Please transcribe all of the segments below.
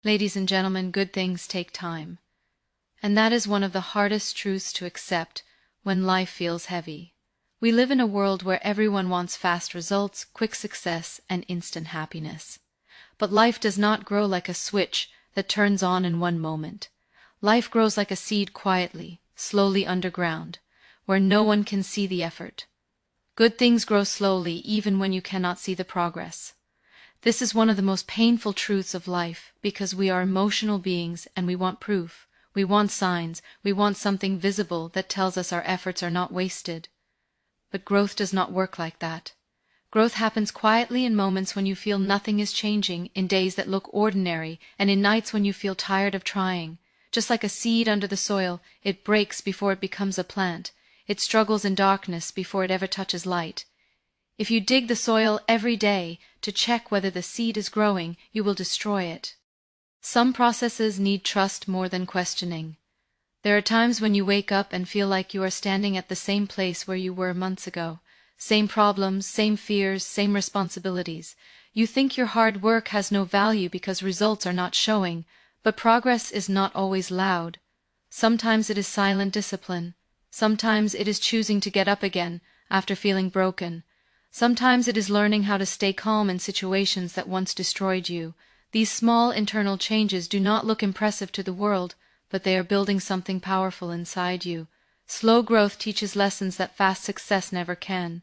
Ladies and gentlemen, good things take time. And that is one of the hardest truths to accept when life feels heavy. We live in a world where everyone wants fast results, quick success, and instant happiness. But life does not grow like a switch that turns on in one moment. Life grows like a seed quietly, slowly underground, where no one can see the effort. Good things grow slowly even when you cannot see the progress. This is one of the most painful truths of life because we are emotional beings and we want proof. We want signs. We want something visible that tells us our efforts are not wasted. But growth does not work like that. Growth happens quietly in moments when you feel nothing is changing, in days that look ordinary, and in nights when you feel tired of trying. Just like a seed under the soil, it breaks before it becomes a plant. It struggles in darkness before it ever touches light. If you dig the soil every day to check whether the seed is growing, you will destroy it. Some processes need trust more than questioning. There are times when you wake up and feel like you are standing at the same place where you were months ago. Same problems, same fears, same responsibilities. You think your hard work has no value because results are not showing, but progress is not always loud. Sometimes it is silent discipline. Sometimes it is choosing to get up again after feeling broken. Sometimes it is learning how to stay calm in situations that once destroyed you. These small internal changes do not look impressive to the world, but they are building something powerful inside you. Slow growth teaches lessons that fast success never can.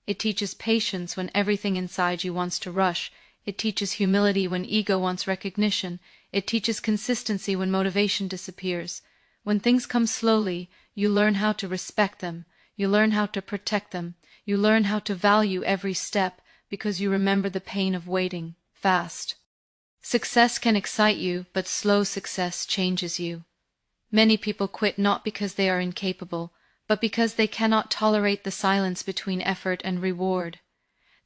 It teaches patience when everything inside you wants to rush. It teaches humility when ego wants recognition. It teaches consistency when motivation disappears. When things come slowly, you learn how to respect them. You learn how to protect them. You learn how to value every step because you remember the pain of waiting. Fast success can excite you, but slow success changes you. Many people quit not because they are incapable, but because they cannot tolerate the silence between effort and reward.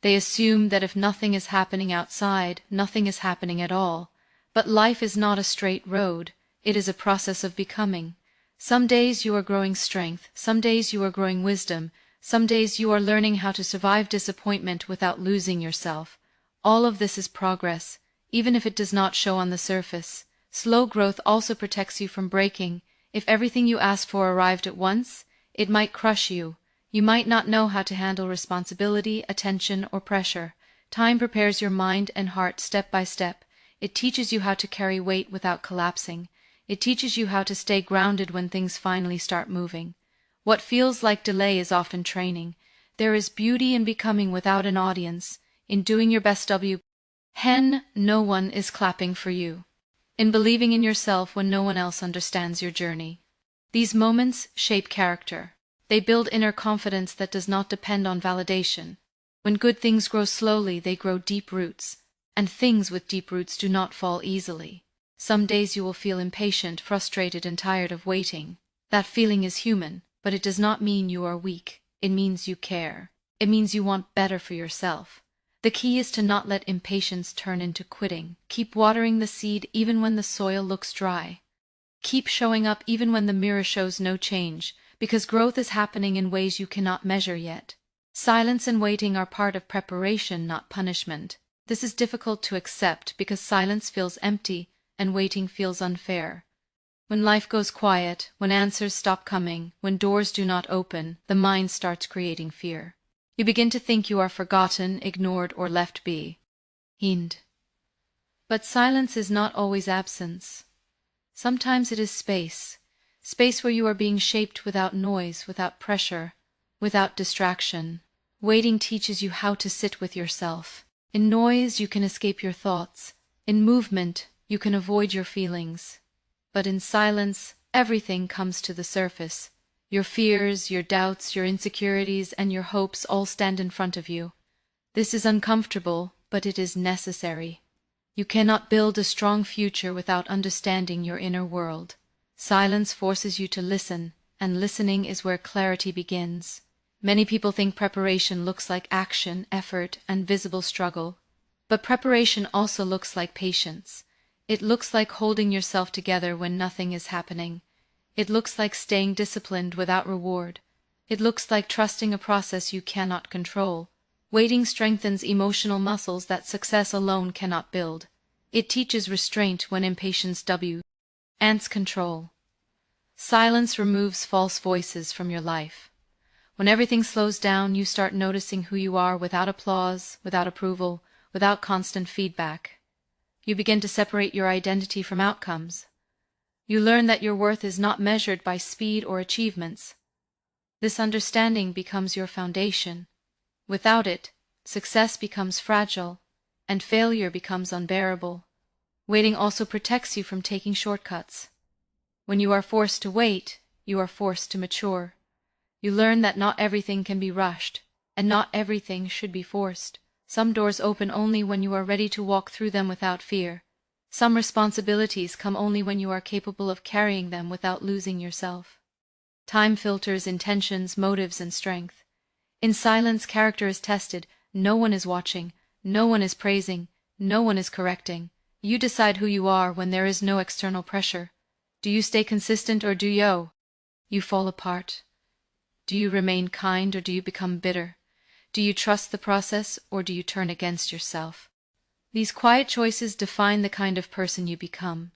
They assume that if nothing is happening outside, nothing is happening at all. But life is not a straight road. It is a process of becoming. Some days you are growing strength. Some days you are growing wisdom. Some days you are learning how to survive disappointment without losing yourself. All of this is progress, even if it does not show on the surface. Slow growth also protects you from breaking. If everything you asked for arrived at once, it might crush you. You might not know how to handle responsibility, attention, or pressure. Time prepares your mind and heart step by step. It teaches you how to carry weight without collapsing. It teaches you how to stay grounded when things finally start moving. What feels like delay is often training. There is beauty in becoming without an audience, in doing your best when no one is clapping for you, in believing in yourself when no one else understands your journey. These moments shape character. They build inner confidence that does not depend on validation. When good things grow slowly, they grow deep roots, and things with deep roots do not fall easily. Some days you will feel impatient, frustrated, and tired of waiting. That feeling is human, but it does not mean you are weak. It means you care. It means you want better for yourself. The key is to not let impatience turn into quitting. Keep watering the seed even when the soil looks dry. Keep showing up even when the mirror shows no change, because growth is happening in ways you cannot measure yet. Silence and waiting are part of preparation, not punishment. This is difficult to accept because silence feels empty and waiting feels unfair. When life goes quiet, when answers stop coming, when doors do not open, the mind starts creating fear. You begin to think you are forgotten, ignored, or left behind. But silence is not always absence. Sometimes it is space. Space where you are being shaped without noise, without pressure, without distraction. Waiting teaches you how to sit with yourself. In noise, you can escape your thoughts. In movement, you can avoid your feelings. But in silence, everything comes to the surface. Your fears, your doubts, your insecurities, and your hopes all stand in front of you. This is uncomfortable, but it is necessary. You cannot build a strong future without understanding your inner world. Silence forces you to listen, and listening is where clarity begins. Many people think preparation looks like action, effort, and visible struggle. But preparation also looks like patience. It looks like holding yourself together when nothing is happening. It looks like staying disciplined without reward. It looks like trusting a process you cannot control. Waiting strengthens emotional muscles that success alone cannot build. It teaches restraint when impatience ants control. Silence removes false voices from your life. When everything slows down, you start noticing who you are without applause, without approval, without constant feedback. You begin to separate your identity from outcomes. You learn that your worth is not measured by speed or achievements. This understanding becomes your foundation. Without it, success becomes fragile, and failure becomes unbearable. Waiting also protects you from taking shortcuts. When you are forced to wait, you are forced to mature. You learn that not everything can be rushed, and not everything should be forced. Some doors open only when you are ready to walk through them without fear. Some responsibilities come only when you are capable of carrying them without losing yourself. Time filters intentions, motives, and strength. In silence, character is tested. No one is watching, no one is praising, no one is correcting. You decide who you are when there is no external pressure. Do you stay consistent or do you fall apart? Do you remain kind or do you become bitter? Do you trust the process or do you turn against yourself? These quiet choices define the kind of person you become.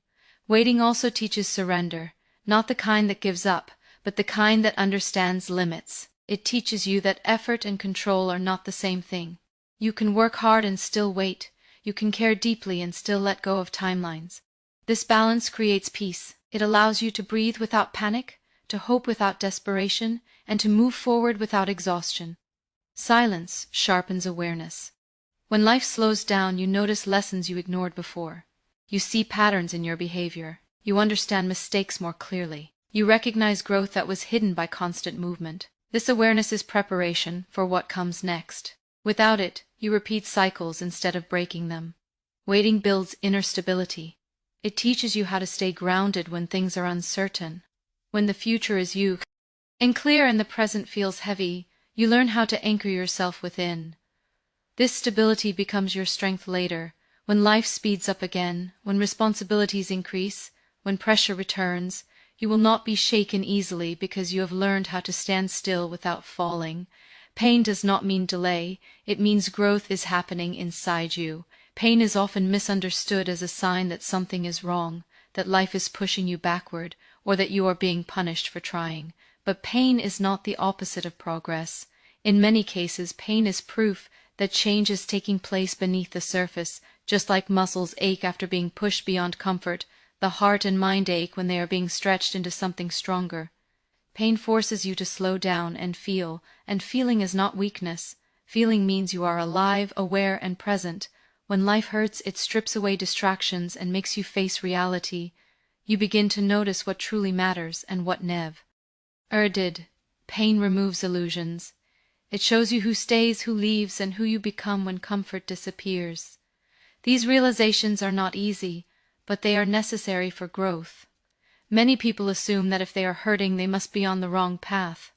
Waiting also teaches surrender, not the kind that gives up, but the kind that understands limits. It teaches you that effort and control are not the same thing. You can work hard and still wait. You can care deeply and still let go of timelines. This balance creates peace. It allows you to breathe without panic, to hope without desperation, and to move forward without exhaustion. Silence sharpens awareness. When life slows down, you notice lessons you ignored before. You see patterns in your behavior. You understand mistakes more clearly. You recognize growth that was hidden by constant movement. This awareness is preparation for what comes next. Without it, you repeat cycles instead of breaking them. Waiting builds inner stability. It teaches you how to stay grounded when things are uncertain. When the future is unclear and the present feels heavy, you learn how to anchor yourself within. This stability becomes your strength later, when life speeds up again, when responsibilities increase, when pressure returns. You will not be shaken easily because you have learned how to stand still without falling. Pain does not mean delay, it means growth is happening inside you. Pain is often misunderstood as a sign that something is wrong, that life is pushing you backward, or that you are being punished for trying. But pain is not the opposite of progress. In many cases, pain is proof that change is taking place beneath the surface. Just like muscles ache after being pushed beyond comfort, the heart and mind ache when they are being stretched into something stronger. Pain forces you to slow down and feeling is not weakness. Feeling means you are alive, aware, and present. When life hurts, it strips away distractions and makes you face reality. You begin to notice what truly matters and what never did. Pain removes illusions. It shows you who stays, who leaves, and who you become when comfort disappears. These realizations are not easy, but they are necessary for growth. Many people assume that if they are hurting, they must be on the wrong path.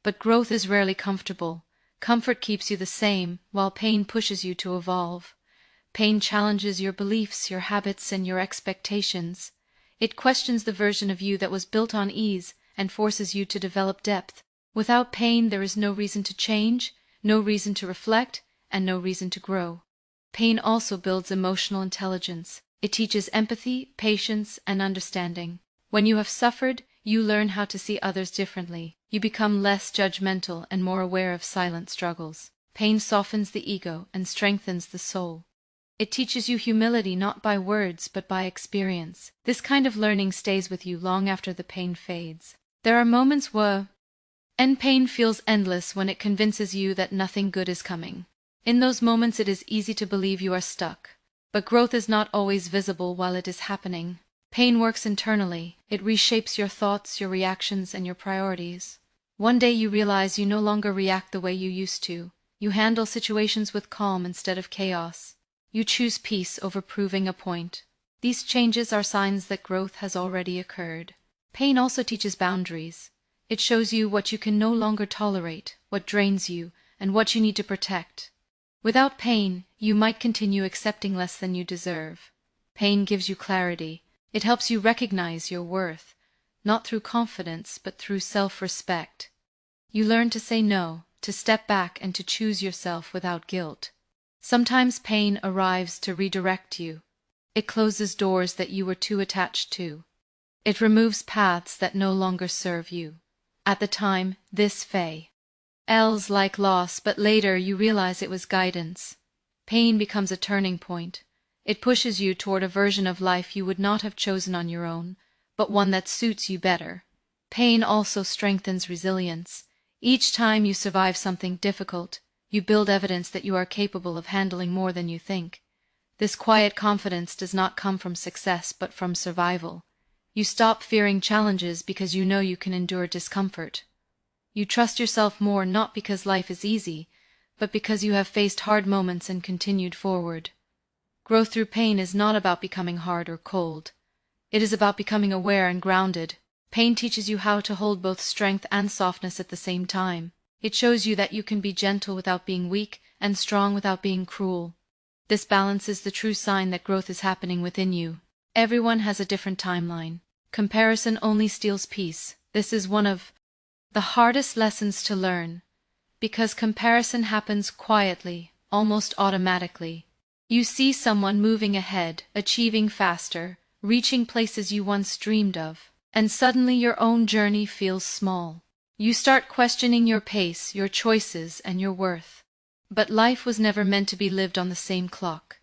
But growth is rarely comfortable. Comfort keeps you the same, while pain pushes you to evolve. Pain challenges your beliefs, your habits, and your expectations. It questions the version of you that was built on ease and forces you to develop depth. Without pain, there is no reason to change, no reason to reflect, and no reason to grow. Pain also builds emotional intelligence. It teaches empathy, patience, and understanding. When you have suffered, you learn how to see others differently. You become less judgmental and more aware of silent struggles. Pain softens the ego and strengthens the soul. It teaches you humility not by words but by experience. This kind of learning stays with you long after the pain fades. There are moments and pain feels endless when it convinces you that nothing good is coming. In those moments it is easy to believe you are stuck. But growth is not always visible while it is happening. Pain works internally. It reshapes your thoughts, your reactions, and your priorities. One day you realize you no longer react the way you used to. You handle situations with calm instead of chaos. You choose peace over proving a point. These changes are signs that growth has already occurred. Pain also teaches boundaries. It shows you what you can no longer tolerate, what drains you, and what you need to protect. Without pain, you might continue accepting less than you deserve. Pain gives you clarity. It helps you recognize your worth, not through confidence, but through self-respect. You learn to say no, to step back, and to choose yourself without guilt. Sometimes pain arrives to redirect you. It closes doors that you were too attached to. It removes paths that no longer serve you. At the time, this feels like loss, but later you realize it was guidance. Pain becomes a turning point. It pushes you toward a version of life you would not have chosen on your own, but one that suits you better. Pain also strengthens resilience. Each time you survive something difficult, you build evidence that you are capable of handling more than you think. This quiet confidence does not come from success, but from survival. You stop fearing challenges because you know you can endure discomfort. You trust yourself more not because life is easy, but because you have faced hard moments and continued forward. Growth through pain is not about becoming hard or cold. It is about becoming aware and grounded. Pain teaches you how to hold both strength and softness at the same time. It shows you that you can be gentle without being weak and strong without being cruel. This balance is the true sign that growth is happening within you. Everyone has a different timeline. Comparison only steals peace. This is one of the hardest lessons to learn, because comparison happens quietly, almost automatically. You see someone moving ahead, achieving faster, reaching places you once dreamed of, and suddenly your own journey feels small. You start questioning your pace, your choices, and your worth. But life was never meant to be lived on the same clock.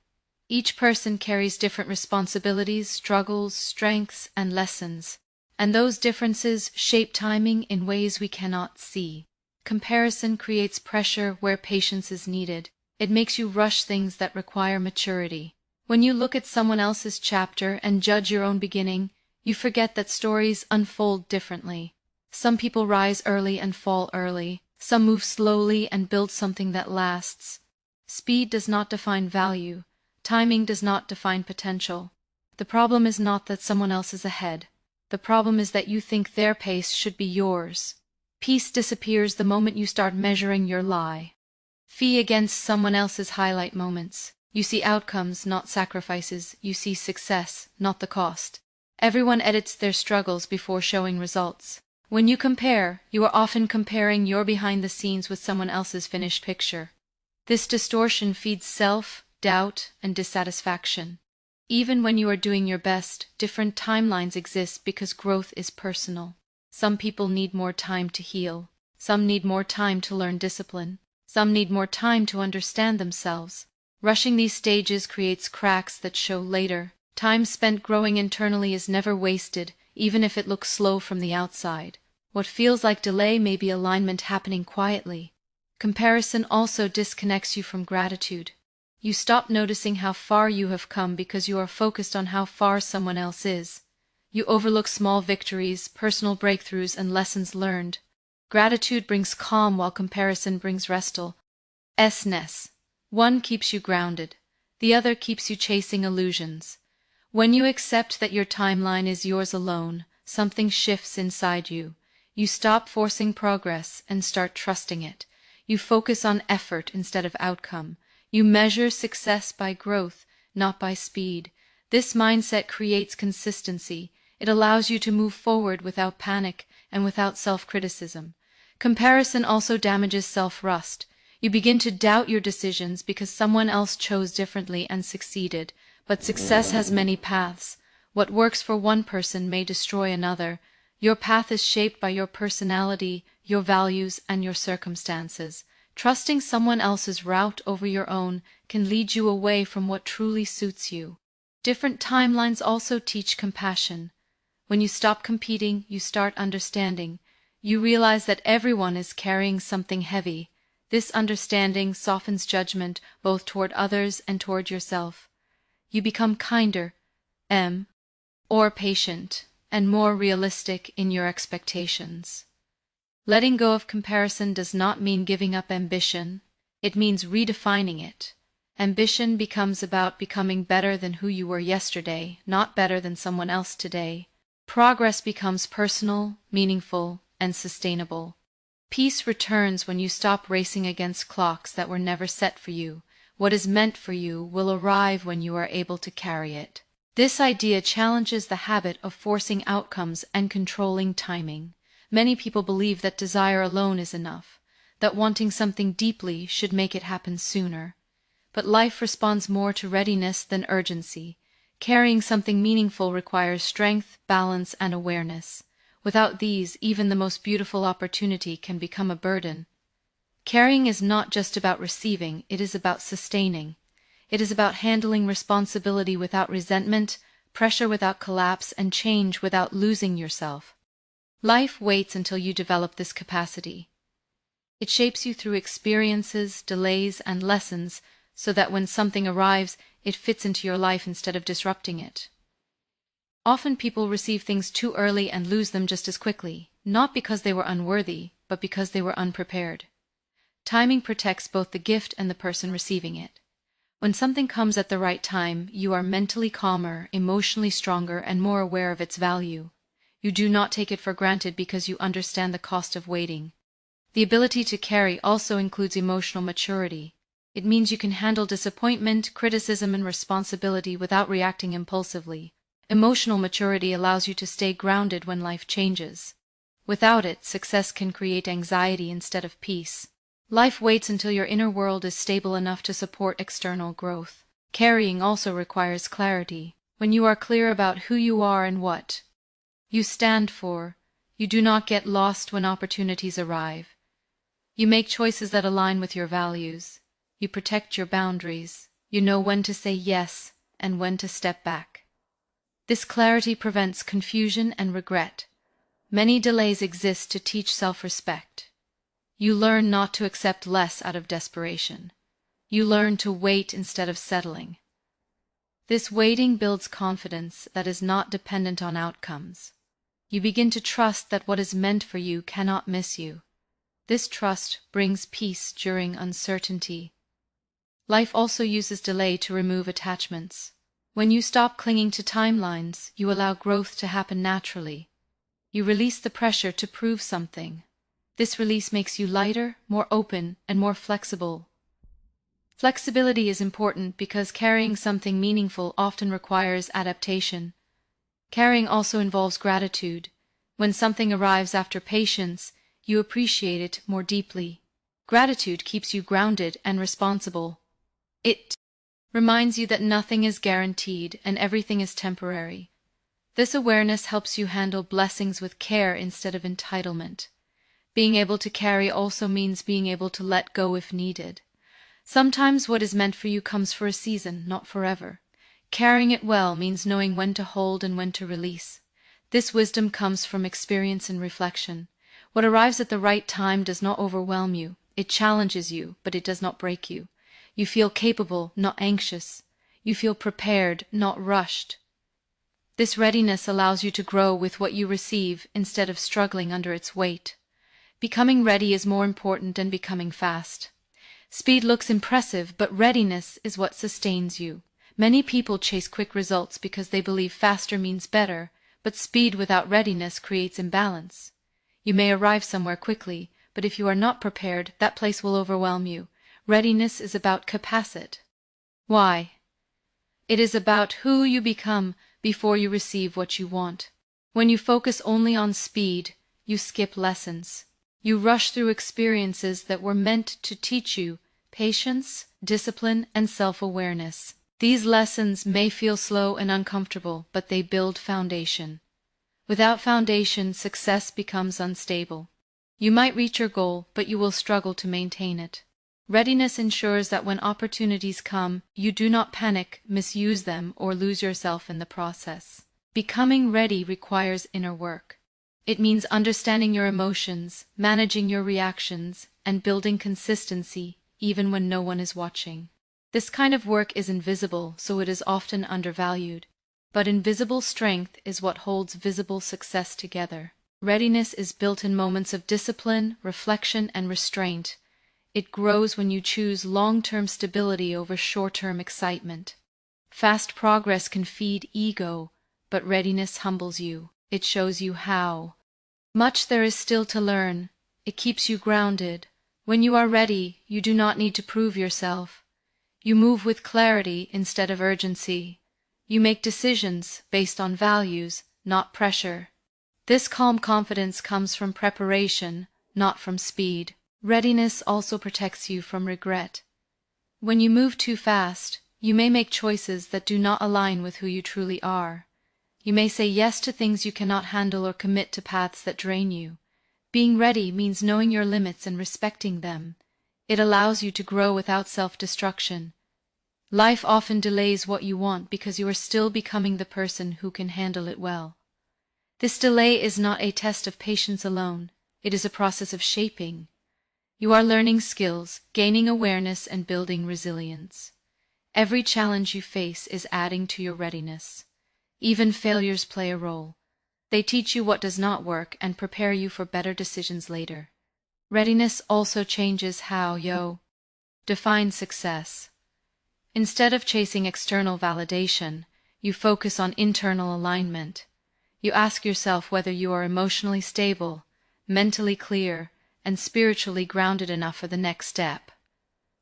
Each person carries different responsibilities, struggles, strengths, and lessons, and those differences shape timing in ways we cannot see. Comparison creates pressure where patience is needed. It makes you rush things that require maturity. When you look at someone else's chapter and judge your own beginning, you forget that stories unfold differently. Some people rise early and fall early. Some move slowly and build something that lasts. Speed does not define value. Timing does not define potential. The problem is not that someone else is ahead. The problem is that you think their pace should be yours. Peace disappears the moment you start measuring your lie fee against someone else's highlight moments. You see outcomes, not sacrifices. You see success, not the cost. Everyone edits their struggles before showing results. When you compare, you are often comparing your behind the scenes with someone else's finished picture. This distortion feeds self-doubt and dissatisfaction. Even when you are doing your best, different timelines exist because growth is personal. Some people need more time to heal. Some need more time to learn discipline. Some need more time to understand themselves. Rushing these stages creates cracks that show later. Time spent growing internally is never wasted, even if it looks slow from the outside. What feels like delay may be alignment happening quietly. Comparison also disconnects you from gratitude. You stop noticing how far you have come because you are focused on how far someone else is. You overlook small victories, personal breakthroughs, and lessons learned. Gratitude brings calm while comparison brings restlessness. One keeps you grounded. The other keeps you chasing illusions. When you accept that your timeline is yours alone, something shifts inside you. You stop forcing progress and start trusting it. You focus on effort instead of outcome. You measure success by growth, not by speed. This mindset creates consistency. It allows you to move forward without panic and without self-criticism. Comparison also damages self-trust. You begin to doubt your decisions because someone else chose differently and succeeded. But success has many paths. What works for one person may destroy another. Your path is shaped by your personality, your values, and your circumstances. Trusting someone else's route over your own can lead you away from what truly suits you. Different timelines also teach compassion. When you stop competing, you start understanding. You realize that everyone is carrying something heavy. This understanding softens judgment both toward others and toward yourself. You become kinder, or patient, and more realistic in your expectations. Letting go of comparison does not mean giving up ambition. It means redefining it. Ambition becomes about becoming better than who you were yesterday, not better than someone else today. Progress becomes personal, meaningful, and sustainable. Peace returns when you stop racing against clocks that were never set for you. What is meant for you will arrive when you are able to carry it. This idea challenges the habit of forcing outcomes and controlling timing. Many people believe that desire alone is enough, that wanting something deeply should make it happen sooner. But life responds more to readiness than urgency. Carrying something meaningful requires strength, balance, and awareness. Without these, even the most beautiful opportunity can become a burden. Carrying is not just about receiving, it is about sustaining. It is about handling responsibility without resentment, pressure without collapse, and change without losing yourself. Life waits until you develop this capacity. It shapes you through experiences, delays, and lessons so that when something arrives, it fits into your life instead of disrupting it. Often people receive things too early and lose them just as quickly, not because they were unworthy, but because they were unprepared. Timing protects both the gift and the person receiving it. When something comes at the right time, you are mentally calmer, emotionally stronger, and more aware of its value. You do not take it for granted because you understand the cost of waiting. The ability to carry also includes emotional maturity. It means you can handle disappointment, criticism, and responsibility without reacting impulsively. Emotional maturity allows you to stay grounded when life changes. Without it, success can create anxiety instead of peace. Life waits until your inner world is stable enough to support external growth. Carrying also requires clarity. When you are clear about who you are and what you stand for, you do not get lost when opportunities arrive. You make choices that align with your values. You protect your boundaries. You know when to say yes and when to step back. This clarity prevents confusion and regret. Many delays exist to teach self-respect. You learn not to accept less out of desperation. You learn to wait instead of settling. This waiting builds confidence that is not dependent on outcomes. You begin to trust that what is meant for you cannot miss you. This trust brings peace during uncertainty. Life also uses delay to remove attachments. When you stop clinging to timelines, you allow growth to happen naturally. You release the pressure to prove something. This release makes you lighter, more open, and more flexible. Flexibility is important because carrying something meaningful often requires adaptation. Carrying also involves gratitude. When something arrives after patience, you appreciate it more deeply. Gratitude keeps you grounded and responsible. It reminds you that nothing is guaranteed and everything is temporary. This awareness helps you handle blessings with care instead of entitlement. Being able to carry also means being able to let go if needed. Sometimes what is meant for you comes for a season, not forever. Carrying it well means knowing when to hold and when to release. This wisdom comes from experience and reflection. What arrives at the right time does not overwhelm you. It challenges you, but it does not break you. You feel capable, not anxious. You feel prepared, not rushed. This readiness allows you to grow with what you receive instead of struggling under its weight. Becoming ready is more important than becoming fast. Speed looks impressive, but readiness is what sustains you. Many people chase quick results because they believe faster means better, but speed without readiness creates imbalance. You may arrive somewhere quickly, but if you are not prepared, that place will overwhelm you. Readiness is about capacity. Why? It is about who you become before you receive what you want. When you focus only on speed, you skip lessons. You rush through experiences that were meant to teach you patience, discipline, and self-awareness. These lessons may feel slow and uncomfortable, but they build foundation. Without foundation, success becomes unstable. You might reach your goal, but you will struggle to maintain it. Readiness ensures that when opportunities come, you do not panic, misuse them, or lose yourself in the process. Becoming ready requires inner work. It means understanding your emotions, managing your reactions, and building consistency even when no one is watching. This kind of work is invisible, so it is often undervalued. But invisible strength is what holds visible success together. Readiness is built in moments of discipline, reflection, and restraint. It grows when you choose long-term stability over short-term excitement. Fast progress can feed ego, but readiness humbles you. It shows you how. Much there is still to learn. It keeps you grounded. When you are ready, you do not need to prove yourself. You move with clarity instead of urgency. You make decisions based on values, not pressure. This calm confidence comes from preparation, not from speed. Readiness also protects you from regret. When you move too fast, You may make choices that do not align with who you truly are. You may say yes to things you cannot handle or commit to paths that drain you. Being ready means knowing your limits and respecting them. It allows you to grow without self-destruction. Life often delays what you want because you are still becoming the person who can handle it well. This delay is not a test of patience alone. It is a process of shaping. You are learning skills, gaining awareness, and building resilience. Every challenge you face is adding to your readiness. Even failures play a role. They teach you what does not work and prepare you for better decisions later. Readiness also changes how you define success. Instead of chasing external validation, you focus on internal alignment. You ask yourself whether you are emotionally stable, mentally clear, and spiritually grounded enough for the next step.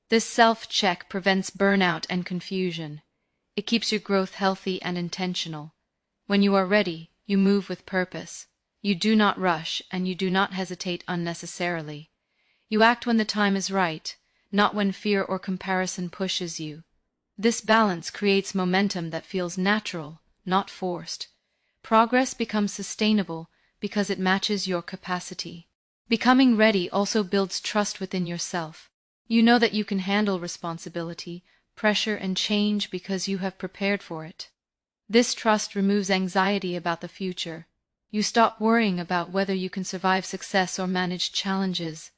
This self-check prevents burnout and confusion. It keeps your growth healthy and intentional. When you are ready, you move with purpose. You do not rush, and you do not hesitate unnecessarily. You act when the time is right, not when fear or comparison pushes you. This balance creates momentum that feels natural, not forced. Progress becomes sustainable because it matches your capacity. Becoming ready also builds trust within yourself. You know that you can handle responsibility, pressure, and change because you have prepared for it. This trust removes anxiety about the future. You stop worrying about whether you can survive success or manage challenges.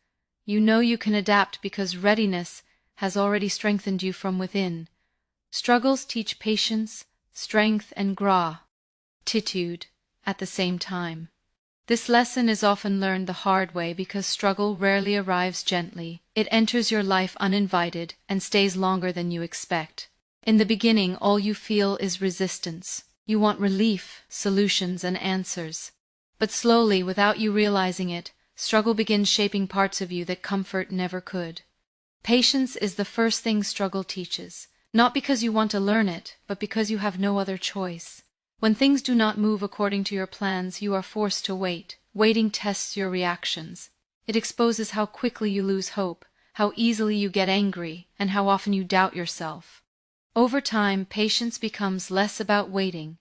You know you can adapt because readiness has already strengthened you from within. Struggles teach patience, strength, and gratitude at the same time. This lesson is often learned the hard way because struggle rarely arrives gently. It enters your life uninvited and stays longer than you expect. In the beginning, all you feel is resistance. You want relief, solutions, and answers. But slowly, without you realizing it, struggle begins shaping parts of you that comfort never could. Patience is the first thing struggle teaches, not because you want to learn it, but because you have no other choice. When things do not move according to your plans, you are forced to wait. Waiting tests your reactions. It exposes how quickly you lose hope, how easily you get angry, and how often you doubt yourself. Over time, patience becomes less about waiting,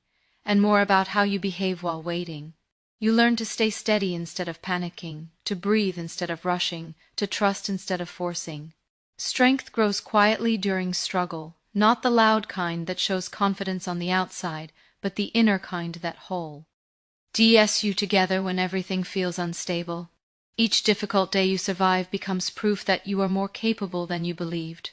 and more about how you behave while waiting. You learn to stay steady instead of panicking, to breathe instead of rushing, to trust instead of forcing. Strength grows quietly during struggle, not the loud kind that shows confidence on the outside, but the inner kind that holds you together when everything feels unstable. Each difficult day you survive becomes proof that you are more capable than you believed.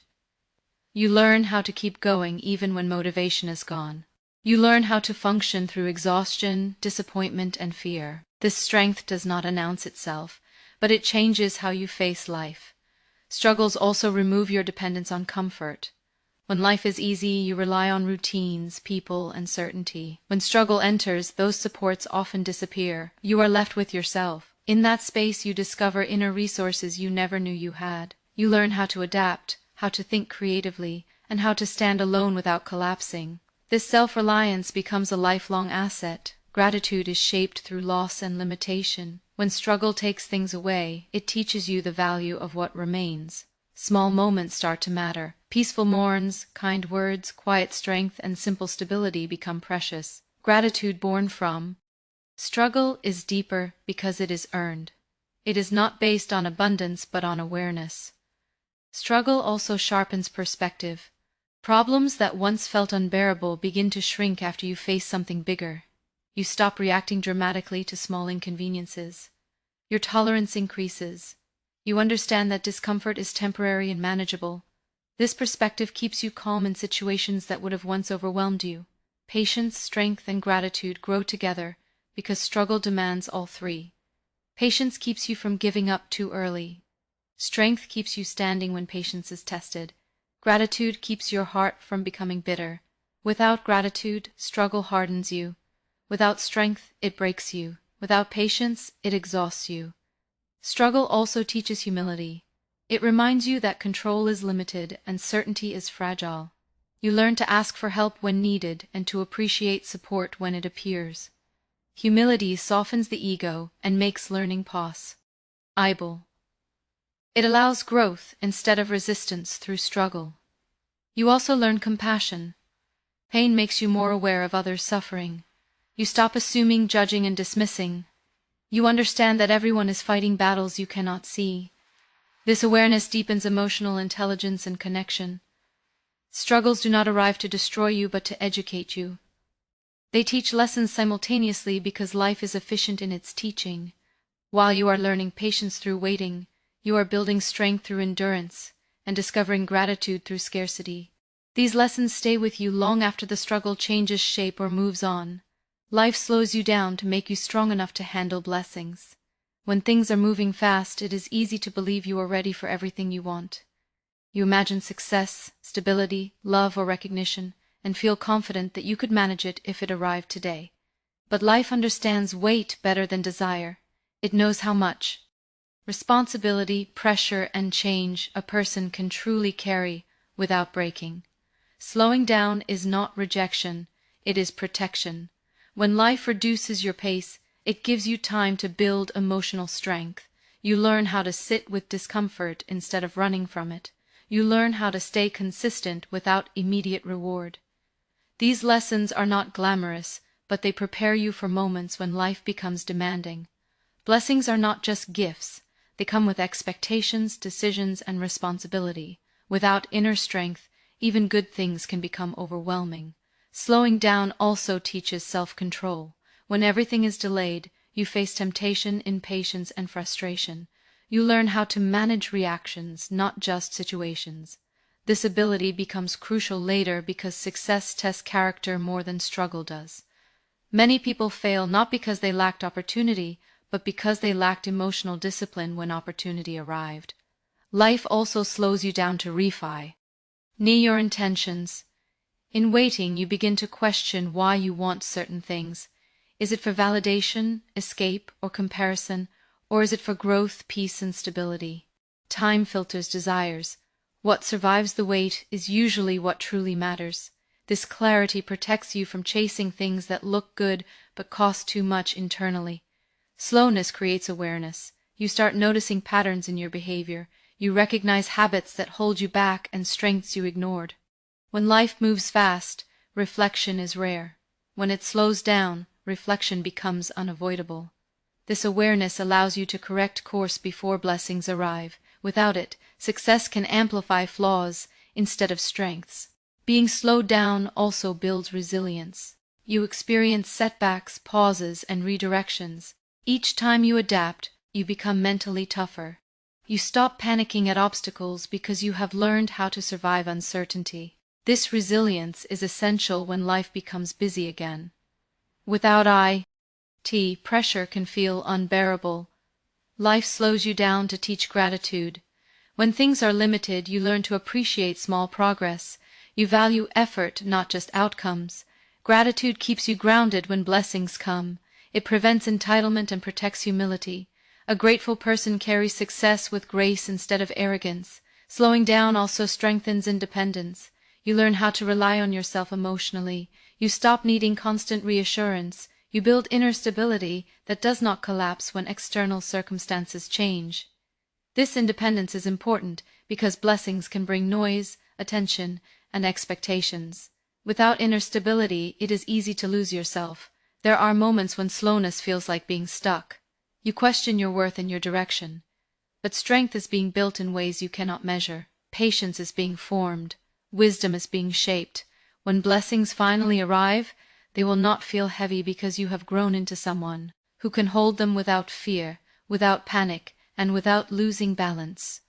You learn how to keep going even when motivation is gone. You learn how to function through exhaustion, disappointment, and fear. This strength does not announce itself, but it changes how you face life. Struggles also remove your dependence on comfort. When life is easy, you rely on routines, people, and certainty. When struggle enters, those supports often disappear. You are left with yourself. In that space, you discover inner resources you never knew you had. You learn how to adapt, how to think creatively, and how to stand alone without collapsing. This self-reliance becomes a lifelong asset. Gratitude is shaped through loss and limitation. When struggle takes things away, it teaches you the value of what remains. Small moments start to matter. Peaceful morns, kind words, quiet strength, and simple stability become precious. Gratitude born from struggle is deeper because it is earned. It is not based on abundance but on awareness. Struggle also sharpens perspective. Problems that once felt unbearable begin to shrink after you face something bigger. You stop reacting dramatically to small inconveniences. Your tolerance increases. You understand that discomfort is temporary and manageable. This perspective keeps you calm in situations that would have once overwhelmed you. Patience, strength, and gratitude grow together because struggle demands all three. Patience keeps you from giving up too early. Strength keeps you standing when patience is tested. Gratitude keeps your heart from becoming bitter. Without gratitude, struggle hardens you. Without strength, it breaks you. Without patience, it exhausts you. Struggle also teaches humility. It reminds you that control is limited and certainty is fragile. You learn to ask for help when needed and to appreciate support when it appears. Humility softens the ego and makes learning possible. It allows growth instead of resistance through struggle. You also learn compassion. Pain makes you more aware of others' suffering. You stop assuming, judging, and dismissing. You understand that everyone is fighting battles you cannot see. This awareness deepens emotional intelligence and connection. Struggles do not arrive to destroy you but to educate you. They teach lessons simultaneously because life is efficient in its teaching. While you are learning patience through waiting, you are building strength through endurance and discovering gratitude through scarcity. These lessons stay with you long after the struggle changes shape or moves on. Life slows you down to make you strong enough to handle blessings. When things are moving fast, it is easy to believe you are ready for everything you want. You imagine success, stability, love, or recognition, and feel confident that you could manage it if it arrived today. But life understands wait better than desire. It knows how much responsibility, pressure, and change a person can truly carry without breaking. Slowing down is not rejection, it is protection. When life reduces your pace, it gives you time to build emotional strength. You learn how to sit with discomfort instead of running from it. You learn how to stay consistent without immediate reward. These lessons are not glamorous, but they prepare you for moments when life becomes demanding. Blessings are not just gifts. They come with expectations, decisions, and responsibility. Without inner strength, even good things can become overwhelming. Slowing down also teaches self-control. When everything is delayed, you face temptation, impatience, and frustration. You learn how to manage reactions, not just situations. This ability becomes crucial later because success tests character more than struggle does. Many people fail not because they lacked opportunity, but because they lacked emotional discipline when opportunity arrived. Life also slows you down to refine your intentions. In waiting, you begin to question why you want certain things. Is it for validation, escape, or comparison, or is it for growth, peace, and stability? Time filters desires. What survives the wait is usually what truly matters. This clarity protects you from chasing things that look good but cost too much internally. Slowness creates awareness. You start noticing patterns in your behavior. You recognize habits that hold you back and strengths you ignored. When life moves fast, reflection is rare. When it slows down, reflection becomes unavoidable. This awareness allows you to correct course before blessings arrive. Without it, success can amplify flaws instead of strengths. Being slowed down also builds resilience. You experience setbacks, pauses, and redirections. Each time you adapt, you become mentally tougher. You stop panicking at obstacles because you have learned how to survive uncertainty. This resilience is essential when life becomes busy again. Without pressure can feel unbearable. Life slows you down to teach gratitude. When things are limited, you learn to appreciate small progress. You value effort, not just outcomes. Gratitude keeps you grounded when blessings come. It prevents entitlement and protects humility. A grateful person carries success with grace instead of arrogance. Slowing down also strengthens independence. You learn how to rely on yourself emotionally. You stop needing constant reassurance. You build inner stability that does not collapse when external circumstances change. This independence is important because blessings can bring noise, attention, and expectations. Without inner stability, it is easy to lose yourself. There are moments when slowness feels like being stuck. You question your worth and your direction. But strength is being built in ways you cannot measure. Patience is being formed. Wisdom is being shaped. When blessings finally arrive, they will not feel heavy because you have grown into someone who can hold them without fear, without panic, and without losing balance.